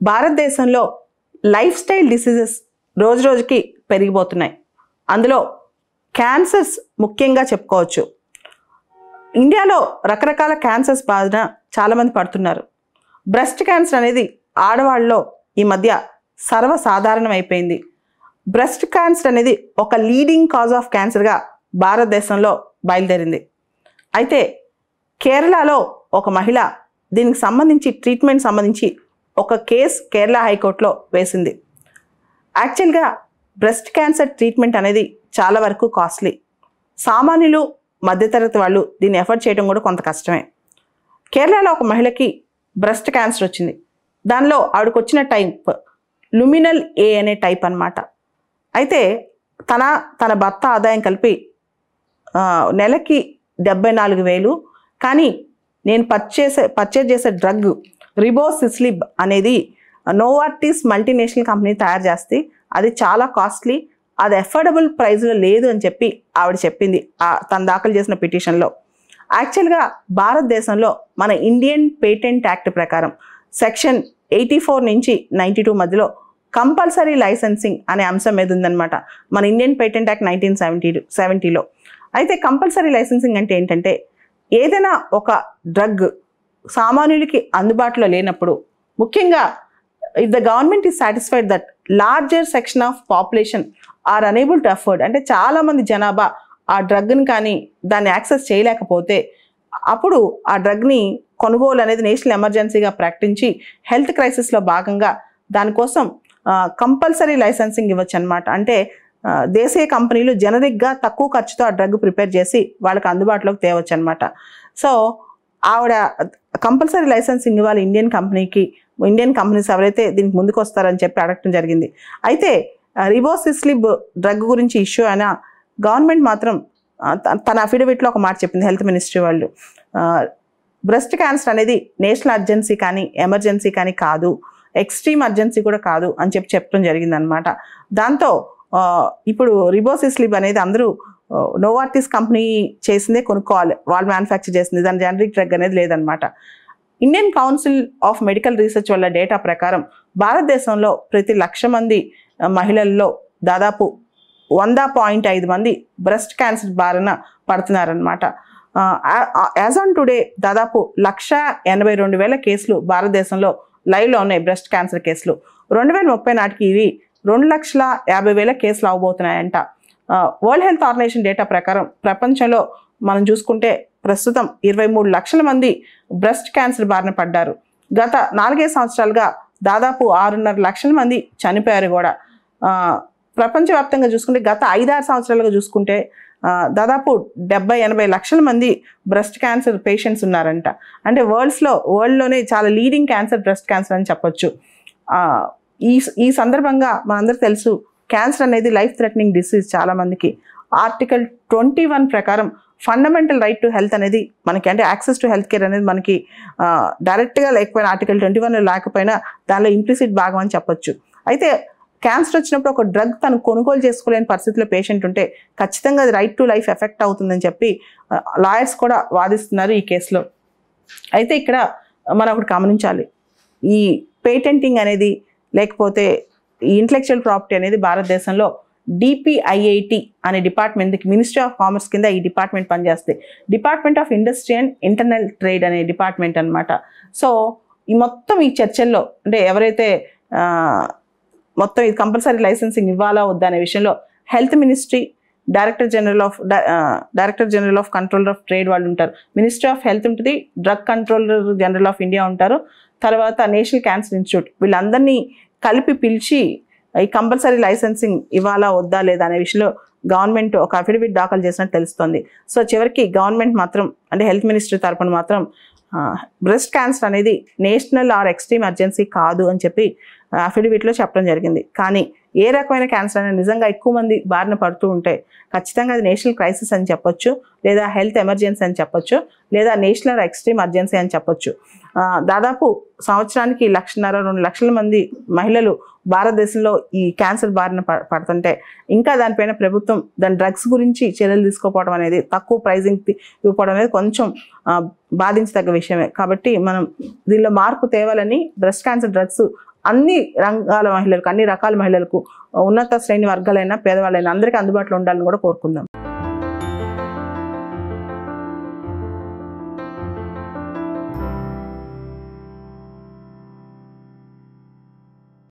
భారతదేశంలో life style diseases రోజు రోజుకి పెరిగిపోతున్నాయి. అందులో క్యాన్సర్స్ ముఖ్యంగా చెప్పుకోవచ్చు. ఇండియాలో రకరకాల క్యాన్సర్స్ బారిన చాలామంది పడుతున్నారు. బ్రెస్ట్ క్యాన్సర్ అనేది ఆడవాళ్ళలో ఈ మధ్య సర్వసాధారణం అయిపోయింది. బ్రెస్ట్ క్యాన్సర్ అనేది ఒక లీడింగ్ కాజ్ ఆఫ్ క్యాన్సర్గా భారతదేశంలో బయలుదేరింది. అయితే కేరళలో ఒక మహిళ దీనికి సంబంధించి ట్రీట్మెంట్ సంబంధించి ఒక కేసు కేరళ హైకోర్టులో వేసింది. యాక్చువల్గా బ్రెస్ట్ క్యాన్సర్ ట్రీట్మెంట్ అనేది చాలా వరకు కాస్ట్లీ. సామాన్యులు మధ్యతరగతి వాళ్ళు దీన్ని ఎఫర్ట్ చేయడం కూడా కొంత కష్టమే. కేరళలో ఒక మహిళకి బ్రెస్ట్ క్యాన్సర్ వచ్చింది. దానిలో ఆవిడకు వచ్చిన టైప్ లుమినల్ ఏ అనే టైప్ అన్నమాట. అయితే తన భర్త ఆదాయం కలిపి నెలకి 74,000. కానీ నేను పర్చేజ్ చేసే డ్రగ్ రిబోసిస్లిబ్ అనేది నోవార్టిస్ మల్టీనేషనల్ కంపెనీ తయారు చేస్తే అది చాలా కాస్ట్లీ, అది అఫోర్డబుల్ ప్రైస్లో లేదు అని చెప్పి ఆవిడ చెప్పింది తను దాఖలు చేసిన పిటిషన్లో. యాక్చువల్గా భారతదేశంలో మన ఇండియన్ పేటెంట్ యాక్ట్ ప్రకారం సెక్షన్ 84 నుంచి 92 మధ్యలో కంపల్సరీ లైసెన్సింగ్ అనే అంశం మీద ఉందన్నమాట మన ఇండియన్ పేటెంట్ యాక్ట్ 1970లో. అయితే కంపల్సరీ లైసెన్సింగ్ అంటే ఏంటంటే ఏదైనా ఒక డ్రగ్ సామాన్యులకి అందుబాటులో లేనప్పుడు, ముఖ్యంగా if the government is satisfied that larger section of population are unable to afford, అంటే చాలామంది జనాభా ఆ డ్రగ్ని కానీ దాన్ని యాక్సెస్ చేయలేకపోతే అప్పుడు ఆ డ్రగ్ని కొనుగోలు అనేది నేషనల్ ఎమర్జెన్సీగా ప్రకటించి హెల్త్ క్రైసిస్లో భాగంగా దానికోసం కంపల్సరీ లైసెన్సింగ్ ఇవ్వచ్చు అనమాట. అంటే దేశీయ కంపెనీలు జనరిక్గా తక్కువ ఖర్చుతో ఆ డ్రగ్ ప్రిపేర్ చేసి వాళ్ళకి అందుబాటులోకి తేవచ్చు అనమాట. సో ఆవిడ కంపల్సరీ లైసెన్సింగ్ ఇవ్వాలి ఇండియన్ కంపెనీస్ ఎవరైతే దీనికి ముందుకు వస్తారని చెప్పి అడగటం జరిగింది. అయితే రిబోసిస్లిబ్ డ్రగ్ గురించి ఇష్యూ అయినా గవర్నమెంట్ మాత్రం తన అఫిడవిట్లో ఒక మాట చెప్పింది హెల్త్ మినిస్ట్రీ వాళ్ళు. బ్రెస్ట్ క్యాన్సర్ అనేది నేషనల్ అర్జెన్సీ కానీ ఎమర్జెన్సీ కానీ కాదు, ఎక్స్ట్రీమ్ అర్జెన్సీ కూడా కాదు అని చెప్పడం జరిగింది అనమాట. దాంతో ఇప్పుడు రిబోసిస్లిబ్ అనేది అందరూ నోవార్టిస్ కంపెనీ చేసిందే కొనుక్కోవాలి, వాళ్ళు మ్యానుఫ్యాక్చర్ చేసింది, దాని జనరిక్ డ్రగ్ అనేది లేదనమాట. Indian council of medical research వల్ల డేటా ప్రకారం భారతదేశంలో ప్రతి 1,00,000 మంది మహిళల్లో దాదాపు 100.5 మంది బ్రెస్ట్ క్యాన్సర్ బారిన పడుతున్నారనమాట. యాజ్ ఆన్ టుడే దాదాపు 1,82,000 కేసులు భారతదేశంలో లైవ్లో ఉన్నాయి బ్రెస్ట్ క్యాన్సర్ కేసులు. 2030 నాటికి ఇవి 2,50,000 కేసులు అవబోతున్నాయంట. వరల్డ్ హెల్త్ ఆర్గనైజేషన్ డేటా ప్రకారం ప్రపంచంలో మనం చూసుకుంటే ప్రస్తుతం 23 లక్షల మంది బ్రెస్ట్ క్యాన్సర్ బారిన పడ్డారు. గత 4 సంవత్సరాలుగా దాదాపు 6.5 లక్షల మంది చనిపోయారు కూడా. ప్రపంచవ్యాప్తంగా చూసుకుంటే గత 5-6 సంవత్సరాలుగా చూసుకుంటే దాదాపు 70-80 లక్షల మంది బ్రెస్ట్ క్యాన్సర్ పేషెంట్స్ ఉన్నారంట. అంటే వరల్డ్లోనే చాలా లీడింగ్ క్యాన్సర్ బ్రెస్ట్ క్యాన్సర్ అని చెప్పొచ్చు. ఈ సందర్భంగా మనందరూ తెలుసు క్యాన్సర్ అనేది లైఫ్ థ్రెటనింగ్ డిసీజ్ చాలామందికి. ఆర్టికల్ 21 ప్రకారం ఫండమెంటల్ రైట్ టు హెల్త్ అనేది మనకి, అంటే యాక్సెస్ టు హెల్త్ కేర్ అనేది మనకి డైరెక్ట్గా లేకపోయినా ఆర్టికల్ 21లో లేకపోయినా దానిలో ఇంప్లిసిట్ భాగం అని చెప్పొచ్చు. అయితే క్యాన్సర్ వచ్చినప్పుడు ఒక డ్రగ్ తను కొనుగోలు చేసుకోలేని పరిస్థితిలో పేషెంట్ ఉంటే ఖచ్చితంగా అది రైట్ టు లైఫ్ ఎఫెక్ట్ అవుతుందని చెప్పి లాయర్స్ కూడా వాదిస్తున్నారు ఈ కేసులో. అయితే ఇక్కడ మనం ఒకటి గమనించాలి, ఈ పేటెంటింగ్ అనేది లేకపోతే ఈ ఇంటలెక్చువల్ ప్రాపర్టీ అనేది భారతదేశంలో DPIIT అనే డిపార్ట్మెంట్, మినిస్ట్రీ ఆఫ్ కామర్స్ కింద ఈ డిపార్ట్మెంట్ పనిచేస్తుంది. Department of industry and internal trade అనే డిపార్ట్మెంట్ అనమాట. సో ఈ చర్చల్లో అంటే ఎవరైతే మొత్తం ఇది కంపల్సరీ లైసెన్సింగ్ ఇవ్వాలా వద్దా అనే విషయంలో health ministry, director general of controller of trade వాళ్ళు ఉంటారు, మినిస్ట్రీ ఆఫ్ హెల్త్ ఉంటుంది, drug controller general of India ఉంటారు, తర్వాత నేషనల్ క్యాన్సర్ ఇన్స్టిట్యూట్, వీళ్ళందరినీ కలిపి పిలిచి ఈ కంపల్సరీ లైసెన్సింగ్ ఇవ్వాలా వద్దా లేదా అనే విషయంలో గవర్నమెంట్ ఒక అఫిడవిట్ దాఖలు చేసినట్టు తెలుస్తుంది. సో చివరికి గవర్నమెంట్ మాత్రం అంటే హెల్త్ మినిస్ట్రీ తరపున మాత్రం బ్రెస్ట్ క్యాన్సర్ అనేది నేషనల్ ఆర్ ఎక్స్ట్రీమ్ అర్జెన్సీ కాదు అని చెప్పి అఫిడవిట్లో చెప్పడం జరిగింది. కానీ ఏ రకమైన క్యాన్సర్ అనేది నిజంగా ఎక్కువ మంది బారిన పడుతూ ఉంటే ఖచ్చితంగా అది నేషనల్ క్రైసిస్ అని చెప్పొచ్చు, లేదా హెల్త్ ఎమర్జెన్సీ అని చెప్పొచ్చు, లేదా నేషనల్ ఎక్స్ట్రీమ్ అర్జెన్సీ అని చెప్పొచ్చు. దాదాపు సంవత్సరానికి 1.5-2 లక్షల మంది మహిళలు భారతదేశంలో ఈ క్యాన్సర్ బారిన పడుతుంటే ఇంకా దానిపైన ప్రభుత్వం దాని డ్రగ్స్ గురించి చర్యలు తీసుకోకపోవడం అనేది, తక్కువ ప్రైజింగ్ ఇవ్వడం అనేది కొంచెం బాధించదగ్గ విషయమే. కాబట్టి మనం దీనిలో మార్పు తేవాలని బ్రెస్ట్ క్యాన్సర్ డ్రగ్స్ అన్ని రంగాల మహిళలకు, అన్ని రకాల మహిళలకు, ఉన్నత శ్రేణి వర్గాలైనా పేదవాళ్ళైనా అందరికీ అందుబాటులో ఉండాలని కూడా కోరుకుందాం.